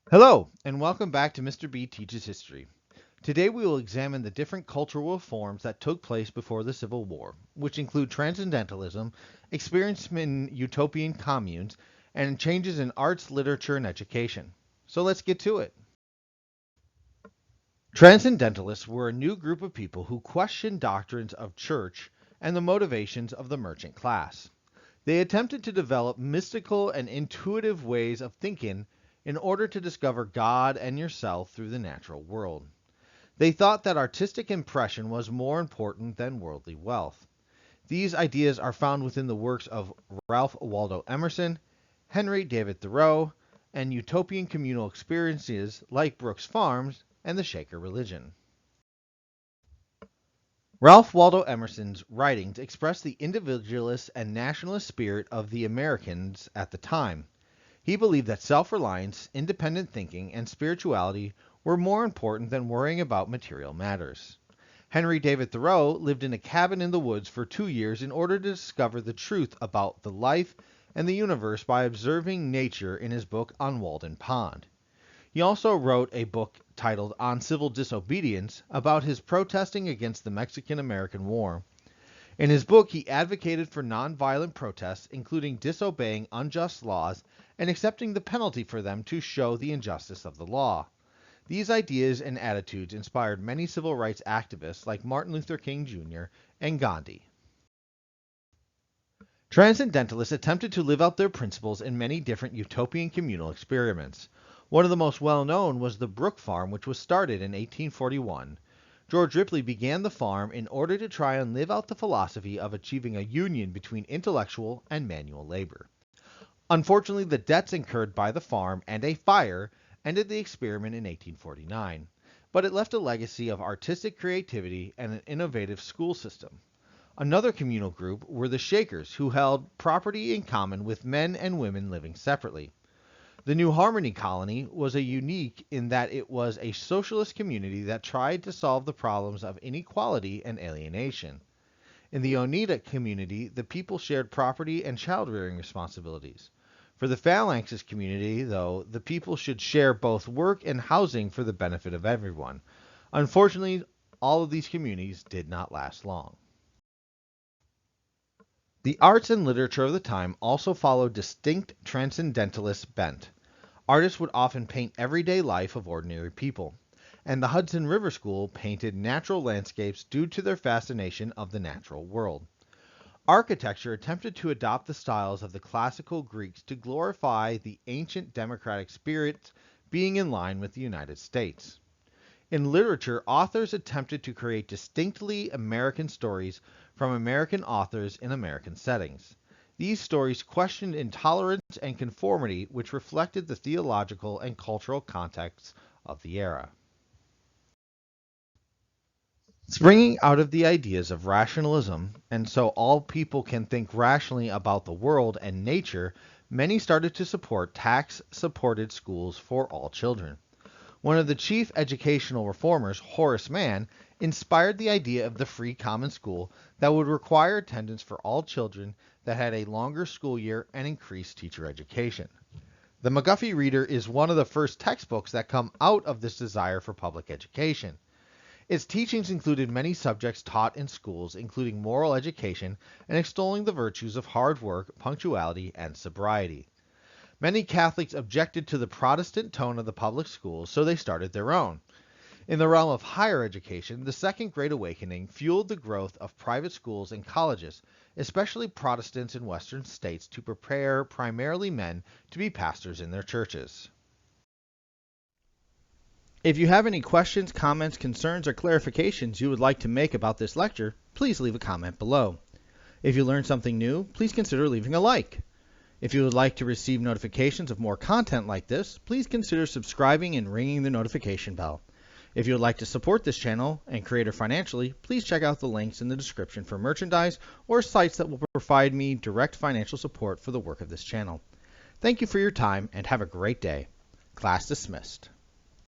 Hello, and welcome back to Mr. B Teaches History. Today we will examine the different cultural reforms that took place before the Civil War, which include Transcendentalism, experience in utopian communes, and changes in arts, literature, and education. So let's get to it. Transcendentalists were a new group of people who questioned doctrines of church and the motivations of the merchant class. They attempted to develop mystical and intuitive ways of thinking in order to discover God and yourself through the natural world. They thought that artistic impression was more important than worldly wealth. These ideas are found within the works of Ralph Waldo Emerson, Henry David Thoreau, and utopian communal experiences like Brooks Farms and the Shaker religion. Ralph Waldo Emerson's writings express the individualist and nationalist spirit of the Americans at the time. He believed that self-reliance, independent thinking, and spirituality were more important than worrying about material matters. Henry David Thoreau lived in a cabin in the woods for 2 years in order to discover the truth about the life and the universe by observing nature in his book On Walden Pond. He also wrote a book titled On Civil Disobedience about his protesting against the Mexican-American War. In his book, he advocated for nonviolent protests, including disobeying unjust laws and accepting the penalty for them to show the injustice of the law. These ideas and attitudes inspired many civil rights activists like Martin Luther King Jr. and Gandhi. Transcendentalists attempted to live out their principles in many different utopian communal experiments. One of the most well-known was the Brook Farm, which was started in 1841. George Ripley began the farm in order to try and live out the philosophy of achieving a union between intellectual and manual labor. Unfortunately, the debts incurred by the farm and a fire ended the experiment in 1849, but it left a legacy of artistic creativity and an innovative school system. Another communal group were the Shakers, who held property in common with men and women living separately. The New Harmony colony was a unique in that it was a socialist community that tried to solve the problems of inequality and alienation. In the Oneida community, the people shared property and child-rearing responsibilities. For the Phalanxes community, though, the people should share both work and housing for the benefit of everyone. Unfortunately, all of these communities did not last long. The arts and literature of the time also followed distinct transcendentalist bent. Artists would often paint everyday life of ordinary people, and the Hudson River School painted natural landscapes due to their fascination of the natural world. Architecture attempted to adopt the styles of the classical Greeks to glorify the ancient democratic spirit being in line with the United States. In literature, authors attempted to create distinctly American stories from American authors in American settings. These stories questioned intolerance and conformity, which reflected the theological and cultural context of the era. Springing out of the ideas of rationalism, and so all people can think rationally about the world and nature, many started to support tax-supported schools for all children. One of the chief educational reformers, Horace Mann, inspired the idea of the free common school that would require attendance for all children, that had a longer school year and increased teacher education. The McGuffey Reader is one of the first textbooks that come out of this desire for public education. Its teachings included many subjects taught in schools, including moral education and extolling the virtues of hard work, punctuality, and sobriety. Many Catholics objected to the Protestant tone of the public schools, so they started their own. In the realm of higher education, the Second Great Awakening fueled the growth of private schools and colleges, especially Protestants in Western states, to prepare primarily men to be pastors in their churches. If you have any questions, comments, concerns, or clarifications you would like to make about this lecture, please leave a comment below. If you learned something new, please consider leaving a like. If you would like to receive notifications of more content like this, please consider subscribing and ringing the notification bell. If you would like to support this channel and creator financially, please check out the links in the description for merchandise or sites that will provide me direct financial support for the work of this channel. Thank you for your time and have a great day. Class dismissed.